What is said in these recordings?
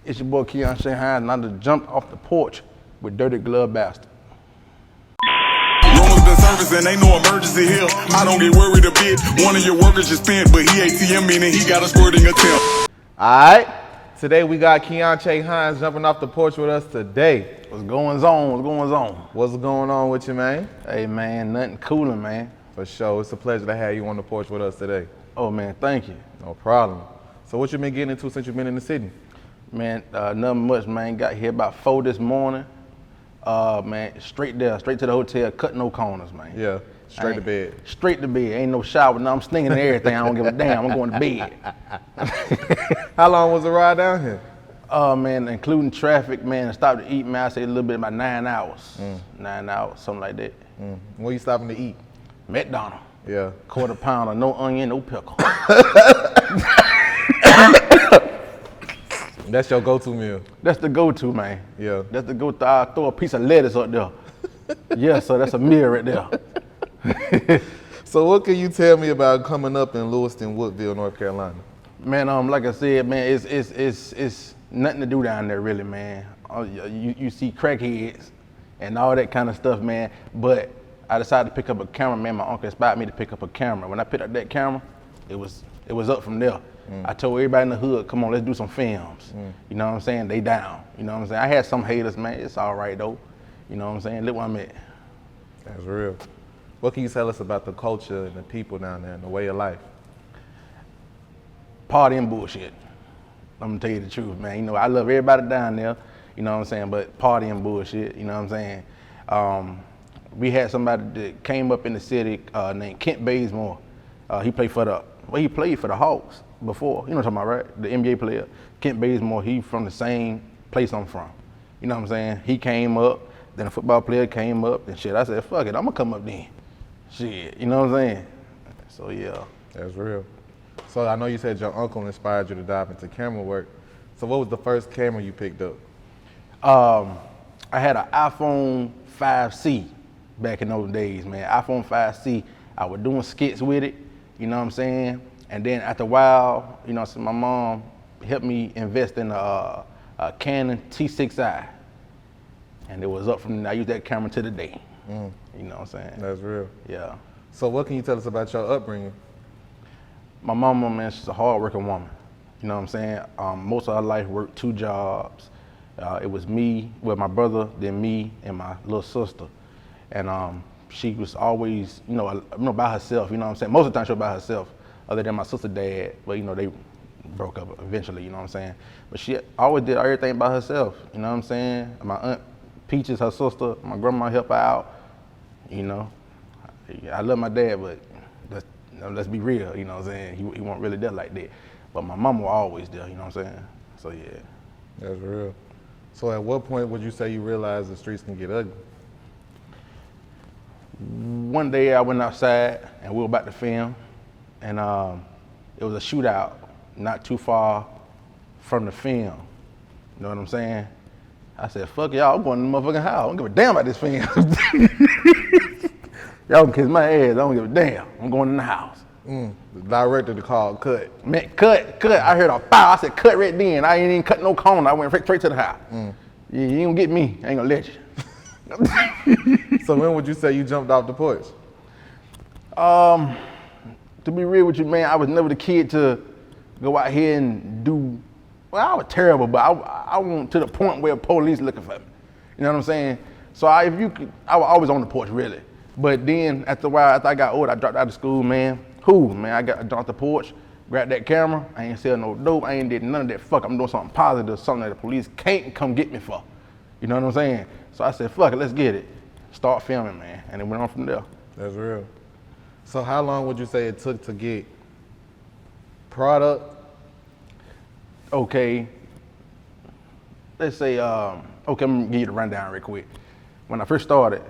It's your boy Keonche Hines, and I just jumped off the porch with Dirty Glove Bastard. Rumors been servicing, ain't no emergency here. I don't get worried a bit. One of your workers just spent, but he ATM meaning he got a squirting attempt. Alright, today we got Keonche Hines jumping off the porch with us today. What's going on? What's going on? What's going on with you, man? Hey, man, nothing cooling, man. For sure, it's a pleasure to have you on the porch with us today. Oh, man, thank you. No problem. So what you been getting into since you've been in the city? Man, nothing much, man. Got here about 4 this morning. Man, straight to the hotel, cut no corners, man. Yeah, straight to bed. Straight to bed. Ain't no shower. No, I'm stinking and everything. I don't give a damn. I'm going to bed. How long was the ride down here? Man, including traffic, man, I stopped to eat, man, I say a little bit, about 9 hours. 9 hours, something like that. Where you stopping to eat? McDonald's. Yeah. Quarter pounder, no onion, no pickle. That's your go-to meal? That's the go-to, man. Yeah. That's the go-to. I throw a piece of lettuce up there. Yeah, so that's a meal right there. So what can you tell me about coming up in Lewiston, Woodville, North Carolina? Man, like I said, man, it's nothing to do down there, really, man. You see crackheads and all that kind of stuff, man. But I decided to pick up a camera, man. My uncle inspired me to pick up a camera. When I picked up that camera, it was up from there. I told everybody in the hood, come on, let's do some films. You know what I'm saying? They down. You know what I'm saying? I had some haters, man. It's all right, though. You know what I'm saying? Look where I'm at. That's real. What can you tell us about the culture and the people down there and the way of life? Party and bullshit. I'm gonna tell you the truth, man. You know, I love everybody down there, you know what I'm saying, but party and bullshit, you know what I'm saying? We had somebody that came up in the city named Kent Bazemore. He played for the Hawks before, you know what I'm talking about, right? The NBA player, Kent Bazemore, he from the same place I'm from. You know what I'm saying? He came up, then a football player came up, and shit, I said, fuck it, I'm gonna come up then. Shit, you know what I'm saying? So yeah. That's real. So I know you said your uncle inspired you to dive into camera work. So what was the first camera you picked up? I had an iPhone 5C back in those days, man. iPhone 5C, I was doing skits with it, you know what I'm saying? And then after a while, you know, so my mom helped me invest in a Canon T6i. And it was up from, I use that camera to the day. You know what I'm saying? That's real. Yeah. So what can you tell us about your upbringing? My mama, man, she's a hard-working woman. You know what I'm saying? Most of her life worked 2 jobs. It was me, well, my brother, then me, and my little sister. And she was always, you know, by herself. You know what I'm saying? Most of the time she was by herself, other than my sister, dad. But you know, they broke up eventually. You know what I'm saying? But she always did everything by herself. You know what I'm saying? My aunt Peaches, her sister, my grandma helped her out. You know, I love my dad, but let's be real, you know what I'm saying? He wasn't really there like that. But my mama was always there, you know what I'm saying? So yeah. That's real. So at what point would you say you realized the streets can get ugly? One day I went outside and we were about to film, and it was a shootout not too far from the film. You know what I'm saying? I said, fuck y'all, I'm going to the motherfucking house. I don't give a damn about this film. Y'all can kiss my ass, I don't give a damn. I'm going in the house. The director called cut. Man, cut. I heard a pow. I said, cut right then. I ain't even cut no corner. I went straight to the house. You ain't gonna get me. I ain't gonna let you. So when would you say you jumped off the porch? To be real with you, man, I was never the kid to go out here and do, well, I was terrible, but I went to the point where police looking for me. You know what I'm saying? So I was always on the porch, really. But then after a while, after I got older, I dropped out of school, man. I dropped off the porch, grabbed that camera. I ain't sell no dope. I ain't did none of that. Fuck, I'm doing something positive, something that the police can't come get me for. You know what I'm saying? So I said, fuck it, let's get it. Start filming, man. And it went on from there. That's real. So how long would you say it took to get product? Okay. Let's say, okay, I'm gonna give you the rundown real quick. When I first started,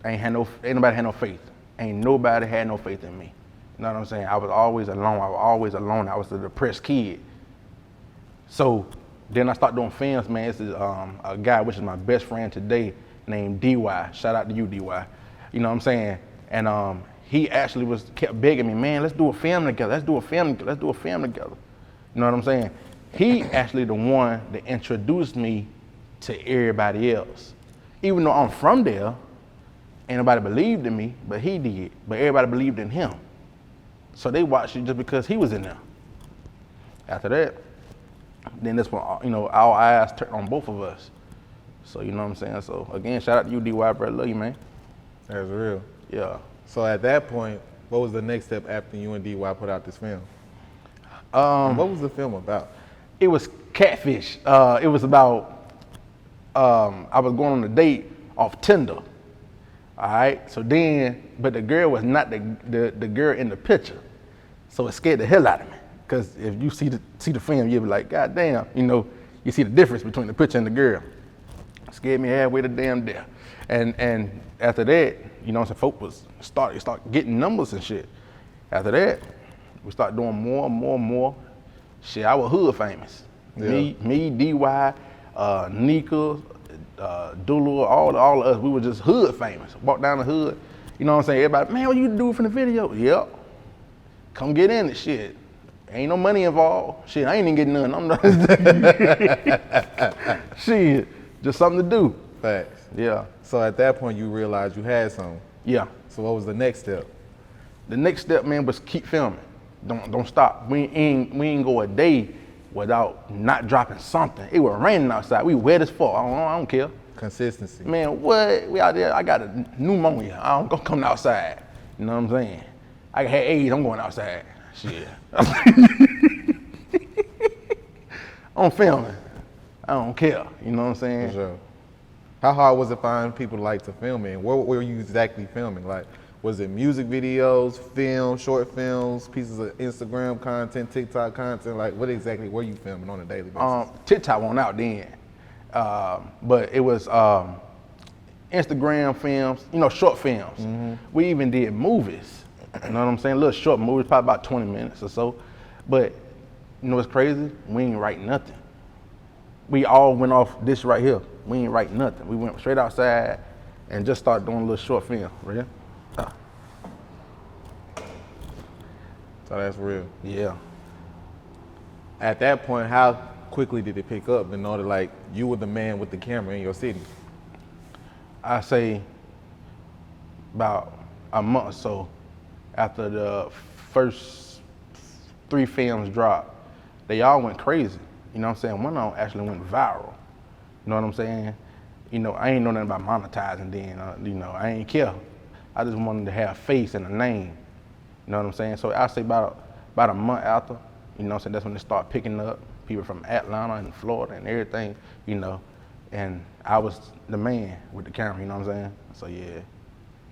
ain't nobody had no faith. Ain't nobody had no faith in me. You know what I'm saying? I was always alone. I was a depressed kid. So then I started doing films, man. This is a guy, which is my best friend today, named DY. Shout out to you, DY. You know what I'm saying? And he actually kept begging me, man, let's do a film together. You know what I'm saying? he actually the one that introduced me to everybody else. Even though I'm from there, ain't nobody believed in me, but he did. But everybody believed in him. So they watched it just because he was in there. After that, then that's when, our eyes turned on both of us. So, you know what I'm saying? So, again, shout out to you, DY, bro. Love you, man. That's real. Yeah. So at that point, what was the next step after you and DY put out this film? What was the film about? It was catfish. It was about, I was going on a date off Tinder. All right, so then, but the girl was not the girl in the picture. So it scared the hell out of me. Because if you see the film, you'll be like, God damn, you see the difference between the picture and the girl. It scared me halfway to damn death. And after that, some folk was start getting numbers and shit. After that, we start doing more and more and more. Shit, I was hood famous. Yeah. Me, DY, Nika, Dulu, all of us, we were just hood famous. Walk down the hood, you know what I'm saying? Everybody, man, what you do from the video? Yep. Come get in it, shit. Ain't no money involved. Shit, I ain't even getting none. I'm not. Shit, just something to do. Facts. Yeah. So at that point, you realized you had something. Yeah. So what was the next step? The next step, man, was keep filming. Don't stop. We ain't go a day without not dropping something. It was raining outside. We wet as fuck. I don't care. Consistency. Man, what? We out there. I got a pneumonia. I don't go come outside. You know what I'm saying? I had AIDS. I'm going outside. Shit. I'm filming. I don't care. You know what I'm saying? For sure. How hard was it finding people to like to film in? What were you exactly filming? Like, was it music videos, film, short films, pieces of Instagram content, TikTok content? Like, what exactly were you filming on a daily basis? TikTok went out then, but it was Instagram films, short films. Mm-hmm. We even did movies. You know what I'm saying? Little short movies, probably about 20 minutes or so. But you know what's crazy? We ain't write nothing. We all went off this right here. We ain't write nothing. We went straight outside and just started doing a little short film. Right? So that's real. Yeah. At that point, how quickly did it pick up in order, like, you were the man with the camera in your city? I say about a month or so after the first 3 films dropped, they all went crazy. You know what I'm saying? One of them actually went viral. You know what I'm saying? I ain't know nothing about monetizing then. I ain't care. I just wanted to have a face and a name. You know what I'm saying? So I say about a month after, you know what I'm saying, that's when they start picking up people from Atlanta and Florida and everything, and I was the man with the camera, you know what I'm saying? So yeah.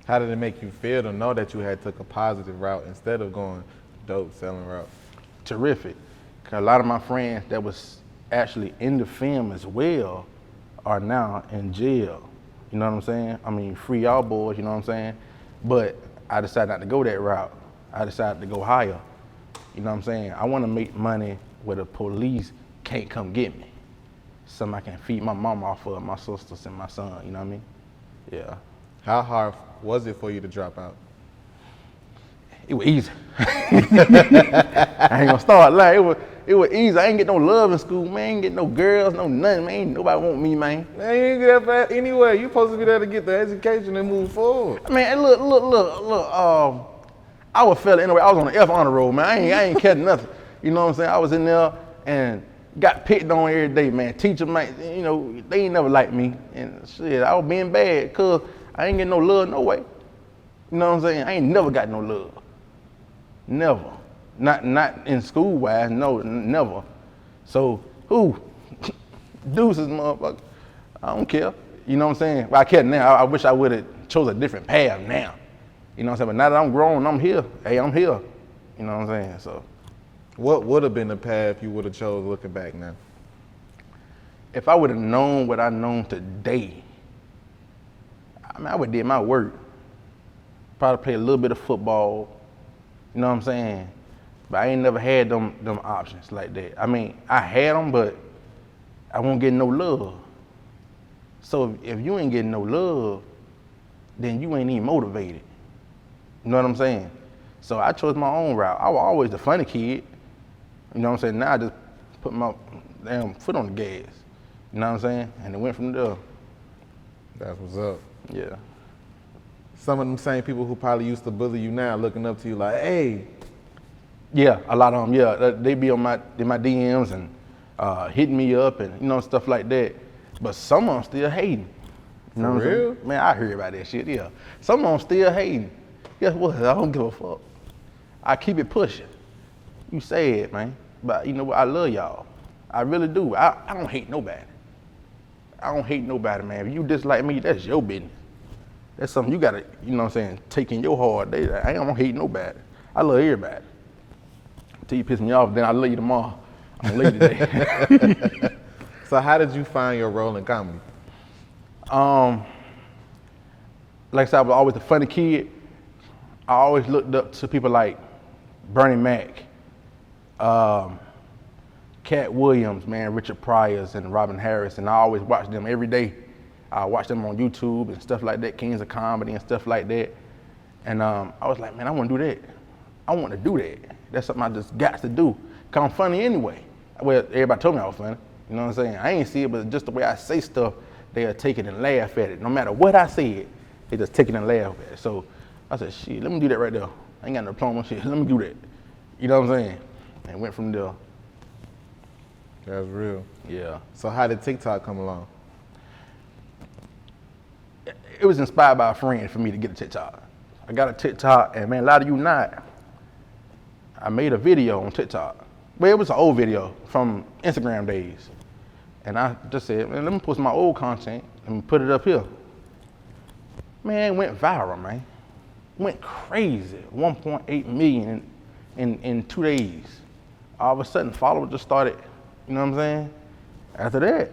How did it make you feel to know that you had took a positive route instead of going dope selling route? Terrific. 'Cause a lot of my friends that was actually in the film as well are now in jail. You know what I'm saying? I mean, free y'all boys, you know what I'm saying? But I decided not to go that route. I decided to go higher. You know what I'm saying? I want to make money where the police can't come get me. Something I can feed my mom off of, my sisters and my son, you know what I mean? Yeah. How hard was it for you to drop out? It was easy. I ain't gonna start lying. It was easy. I ain't get no love in school, man. I ain't get no girls, no nothing, man. Ain't nobody want me, man. Man, you ain't get that anyway. You supposed to be there to get the education and move forward. Man, look. I was fella anyway. I was on the F honor roll, man. I ain't catching nothing. You know what I'm saying? I was in there and got picked on every day, man. Teacher, man, they ain't never liked me. And shit, I was being bad because I ain't getting no love no way. You know what I'm saying? I ain't never got no love. Never. Not in school wise, no, never. So who? Deuces, motherfucker. I don't care. You know what I'm saying? Well, I care now. I wish I would have chose a different path now. You know what I'm saying? But now that I'm grown, I'm here. Hey, I'm here. You know what I'm saying? So what would have been the path you would have chose looking back now? If I would have known what I known today, I would have did my work. Probably play a little bit of football. You know what I'm saying? But I ain't never had them options like that. I mean, I had them, but I won't get no love. So if you ain't getting no love, then you ain't even motivated. You know what I'm saying? So I chose my own route. I was always the funny kid. You know what I'm saying? Now I just put my damn foot on the gas. You know what I'm saying? And it went from there. That's what's up. Yeah. Some of them same people who probably used to bully you now looking up to you like, hey. Yeah, a lot of them, yeah. They be on my DMs and hitting me up and, you know, stuff like that. But some of them still hating. You know For what I'm real? saying? Man, I hear about that shit, yeah. Some of them still hating. Guess what? I don't give a fuck. I keep it pushing. You say it, man. But you know what? I love y'all. I really do. I don't hate nobody. I don't hate nobody, man. If you dislike me, that's your business. That's something you gotta, you know what I'm saying, take in your heart. I don't hate nobody. I love everybody. Until you piss me off, then I love you tomorrow. I'm gonna love you today. So how did you find your role in comedy? Like I said, I was always a funny kid. I always looked up to people like Bernie Mac, Cat Williams, man, Richard Pryor's and Robin Harris, and I always watched them every day. I watched them on YouTube and stuff like that, Kings of Comedy and stuff like that. And I was like, man, I want to do that. I want to do that. That's something I just got to do. Cause I'm funny anyway. Well, everybody told me I was funny. You know what I'm saying? I ain't see it, but just the way I say stuff, they'll take it and laugh at it. No matter what I said, they just take it and laugh at it. So I said, shit, let me do that right there. I ain't got no diploma, shit, let me do that. You know what I'm saying? And went from there. That's real. Yeah. So how did TikTok come along? It was inspired by a friend for me to get a TikTok. I got a TikTok, and man, a lot of you not. I made a video on TikTok. Well, it was an old video from Instagram days. And I just said, man, let me post my old content and put it up here. Man, it went viral, man. Went crazy. 1.8 million in 2 days. All of a sudden, followers just started, you know what I'm saying? After that,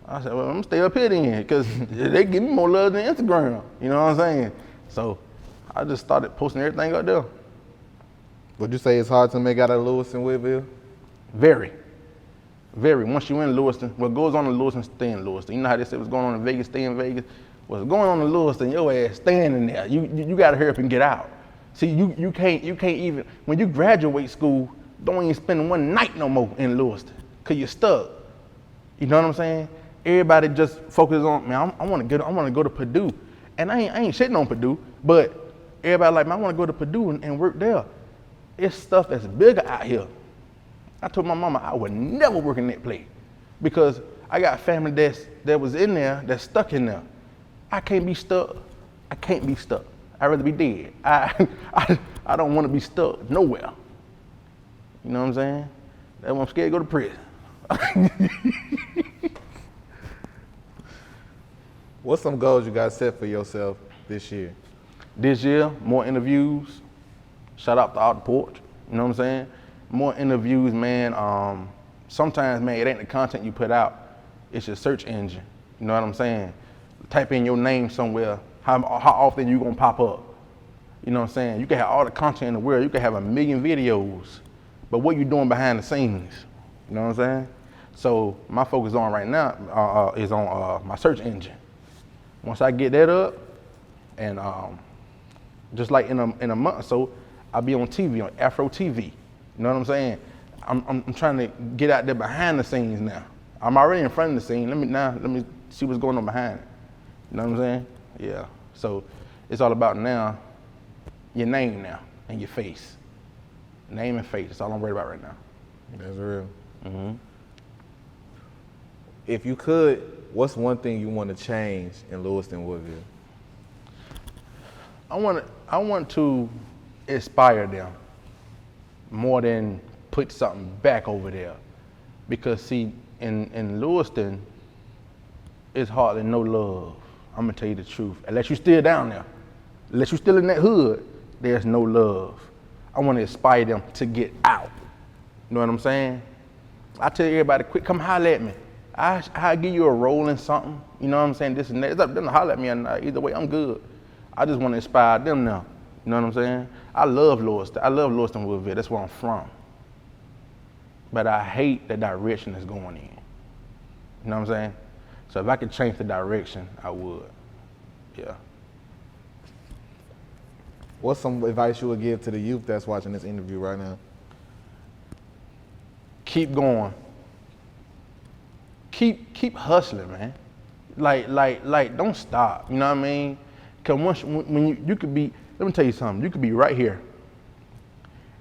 I said, well, I'm gonna stay up here then, because they give me more love than Instagram, you know what I'm saying? So I just started posting everything up there. Would you say it's hard to make out of Lewiston, Woodville? Very. Very. Once you in Lewiston, what goes on in Lewiston, stay in Lewiston. You know how they say what's going on in Vegas, stay in Vegas? What's going on in Lewiston, your ass staying in there. You gotta hurry up and get out. See, you can't even, when you graduate school, don't even spend one night no more in Lewiston, cause you're stuck. You know what I'm saying? Everybody just focuses on, man, I wanna go to Purdue. And I ain't shitting on Purdue, but everybody like, man, I wanna go to Purdue and work there. It's stuff that's bigger out here. I told my mama I would never work in that place because I got family that was in there, that's stuck in there. I can't be stuck. I can't be stuck. I'd rather be dead. I don't want to be stuck nowhere. You know what I'm saying? That's why I'm scared to go to prison. What's some goals you got set for yourself this year? This year, more interviews. Shout out to all the Porch. You know what I'm saying? More interviews, man. Sometimes, man, it ain't the content you put out. It's your search engine. You know what I'm saying? Type in your name somewhere. How often you gonna pop up? You know what I'm saying? You can have all the content in the world. You can have 1 million videos, but what you doing behind the scenes? You know what I'm saying? So my focus on right now is on my search engine. Once I get that up, and just like in a month or so, I'll be on TV, on Afro TV. You know what I'm saying? I'm trying to get out there behind the scenes now. I'm already in front of the scene. Let me see what's going on behind it. You know what I'm saying? Yeah. So it's all about now your name now and your face. Name and face. That's all I'm worried about right now. That's real. Mm-hmm. If you could, what's one thing you want to change in Lewiston, Woodville? I want to inspire them more than put something back over there. Because see, in Lewiston, it's hardly no love. I'm gonna tell you the truth. Unless you're still down there, unless you're still in that hood, there's no love. I want to inspire them to get out. You know what I'm saying? I tell everybody, quick, come holler at me. I'll give you a role in something. You know what I'm saying? This and that. It's up to them to holler at me or not. Either way, I'm good. I just want to inspire them now. You know what I'm saying? I love Lewiston. I love Lewiston, Woodville. That's where I'm from. But I hate the direction it's going in. You know what I'm saying? So if I could change the direction, I would. Yeah. What's some advice you would give to the youth that's watching this interview right now? keep going. Keep hustling, man. Like, don't stop. You know what I mean? Cause when you could be, let me tell you something. You could be right here,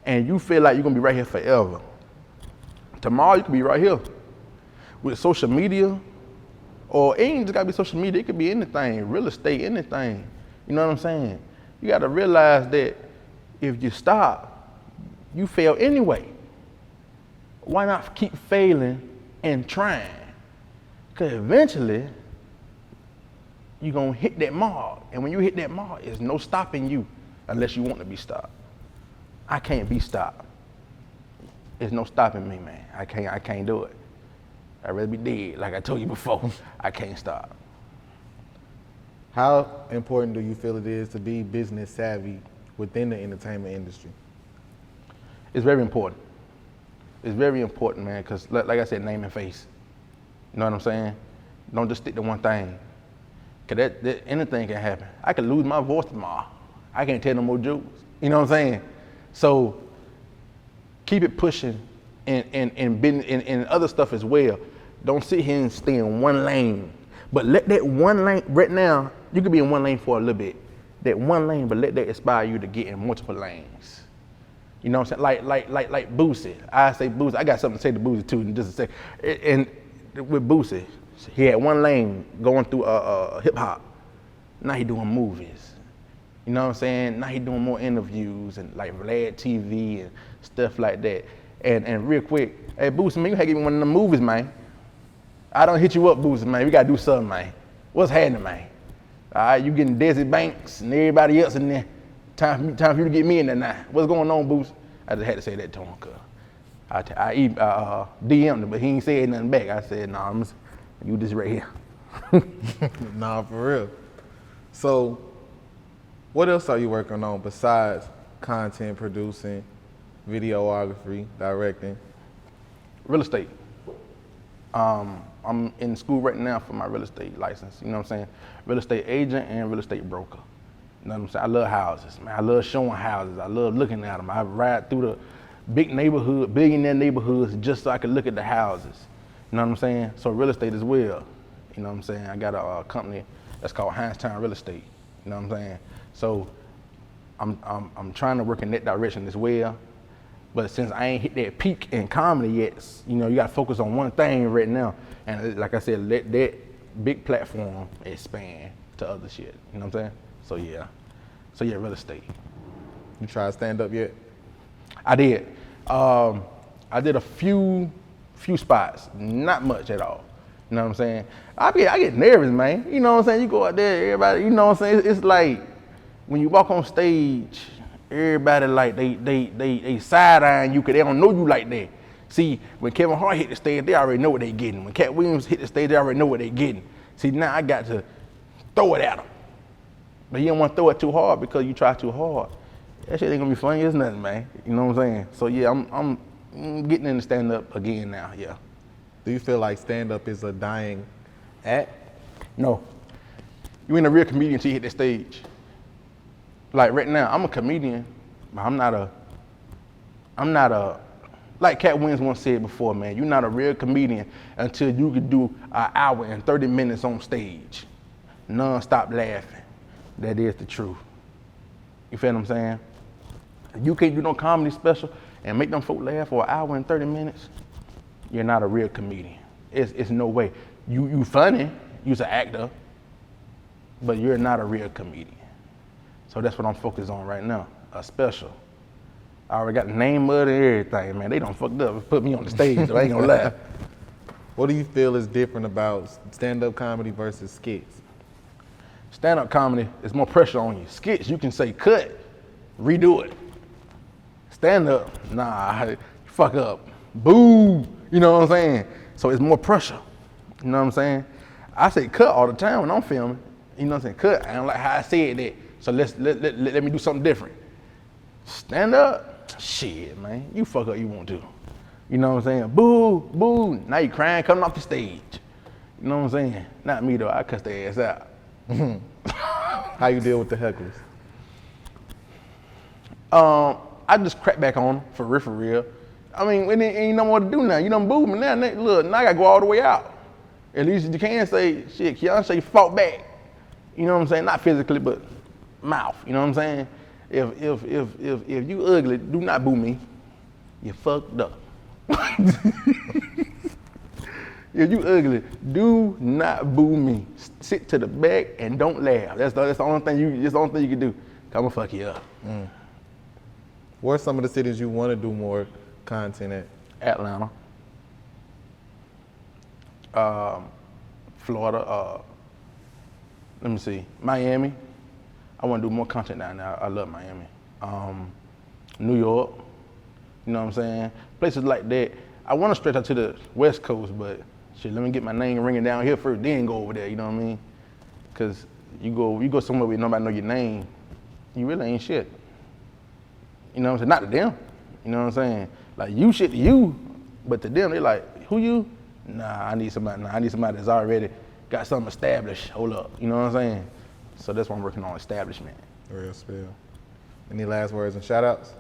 and you feel like you're gonna be right here forever. Tomorrow you could be right here. With social media, or it ain't just gotta be social media. It could be anything, real estate, anything. You know what I'm saying? You gotta realize that if you stop, you fail anyway. Why not keep failing and trying? Because eventually, you're gonna hit that mark. And when you hit that mark, there's no stopping you unless you want to be stopped. I can't be stopped. There's no stopping me, man. I can't do it. I'd rather be dead, like I told you before. I can't stop. How important do you feel it is to be business savvy within the entertainment industry? It's very important. It's very important, man, because like I said, name and face. You know what I'm saying? Don't just stick to one thing. Because that anything can happen. I could lose my voice tomorrow. I can't tell no more jokes. You know what I'm saying? So keep it pushing and other stuff as well. Don't sit here and stay in one lane. But let that one lane, right now, you could be in one lane for a little bit. That one lane, but let that inspire you to get in multiple lanes. You know what I'm saying? Like Boosie. I say Boosie. I got something to say to Boosie too in just a second. And with Boosie, he had one lane going through hip hop. Now he doing movies. You know what I'm saying? Now he doing more interviews and like Vlad TV and stuff like that. And real quick, hey Boosie, man, you gotta give me one of them movies, man. I don't hit you up, Boosie, man. We gotta do something, man. What's happening, man? All right, you getting Desi Banks and everybody else in there. Time for you to get me in there now. What's going on, Boosie? I just had to say that to him, cuz I DM'd him, but he ain't said nothing back. I said, nah, you just right here. Nah, for real. So, what else are you working on besides content producing, videography, directing? Real estate. I'm in school right now for my real estate license. You know what I'm saying? Real estate agent and real estate broker. You know what I'm saying? I love houses, man. I love showing houses. I love looking at them. I ride through the billionaire neighborhoods just so I can look at the houses. You know what I'm saying? So real estate as well. You know what I'm saying? I got a company that's called Hines Real Estate. You know what I'm saying? So I'm trying to work in that direction as well. But since I ain't hit that peak in comedy yet, you know, you gotta focus on one thing right now. And like I said, let that big platform expand to other shit. You know what I'm saying? So yeah, real estate. You try to stand up yet? I did. I did a few spots, not much at all. You know what I'm saying? I get nervous, man. You know what I'm saying? You go out there, everybody, you know what I'm saying? It's like when you walk on stage, everybody like they side-eyeing you because they don't know you like that. See, when Kevin Hart hit the stage, they already know what they getting. When Cat Williams hit the stage, they already know what they getting. See, now I got to throw it at them. But you don't want to throw it too hard because you try too hard. That shit ain't gonna be funny, it's nothing, man. You know what I'm saying? So yeah, I'm getting into stand-up again now, yeah. Do you feel like stand-up is a dying act? No. You ain't a real comedian until you hit the stage. Like right now, I'm a comedian, but I'm not a, like Cat Williams once said before, man, you're not a real comedian until you can do an hour and 30 minutes on stage, non-stop laughing. That is the truth. You feel what I'm saying? You can't do no comedy special and make them folk laugh for an hour and 30 minutes, you're not a real comedian. It's no way. You funny, you's an actor, but you're not a real comedian. So that's what I'm focused on right now, a special. I already got the name of it and everything, man. They done fucked up and put me on the stage, so I ain't gonna lie. What do you feel is different about stand-up comedy versus skits? Stand-up comedy is more pressure on you. Skits, you can say cut, redo it. Stand-up, nah, fuck up, boo, you know what I'm saying? So it's more pressure, you know what I'm saying? I say cut all the time when I'm filming, you know what I'm saying? Cut, I don't like how I said that, so let me do something different. Stand up, shit, man, you fuck up you want to. You know what I'm saying? Boo, boo, now you crying coming off the stage. You know what I'm saying? Not me though, I cuss their ass out. How you deal with the hecklers? I just crack back on them, for real. I mean, it ain't no more to do now. You done booed me now. Look, now I gotta go all the way out. At least you can say, shit, Keonche fought back. You know what I'm saying? Not physically, but mouth. You know what I'm saying? If you ugly, do not boo me. You fucked up. If you ugly, do not boo me. Sit to the back and don't laugh. That's the only thing you can do. I'ma fuck you up. Where are some of the cities you want to do more content at? Atlanta, Florida, let me see, Miami. I want to do more content down there. I love Miami. New York, you know what I'm saying? Places like that. I want to stretch out to the West Coast, but shit, let me get my name ringing down here first, then go over there, you know what I mean? Because you go somewhere where nobody know your name, you really ain't shit. You know what I'm saying? Not to them, you know what I'm saying? Like, you shit to you, but to them, they like, who you? Nah, I need somebody that's already got something established. Hold up, you know what I'm saying? So that's what I'm working on, establishment. Real spill. Any last words and shout outs?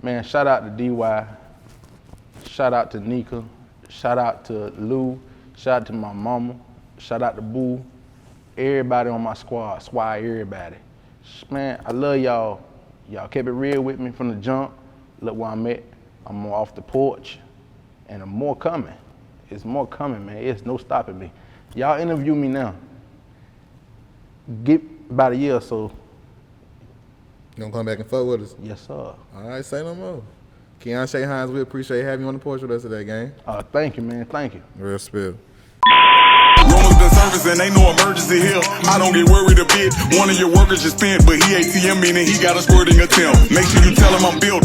Man, shout out to DY, shout out to Nika, shout out to Lou, shout out to my mama, shout out to Boo, everybody on my squad, everybody. Man, I love y'all. Y'all kept it real with me from the jump. Look where I'm at. I'm off the porch, and I'm more coming. It's more coming, man. It's no stopping me. Y'all interview me now. Get about a year or so. You gonna come back and fuck with us? Yes, sir. All right, say no more. Keonche Hines, we appreciate having you on the porch with us today, gang. Thank you, man. Thank you. Real spill. Rumors been servicing, ain't no emergency here. I don't get worried a bit. One of your workers just spent, but he ATM meaning he got a squirting attempt. Make sure you tell him I'm built.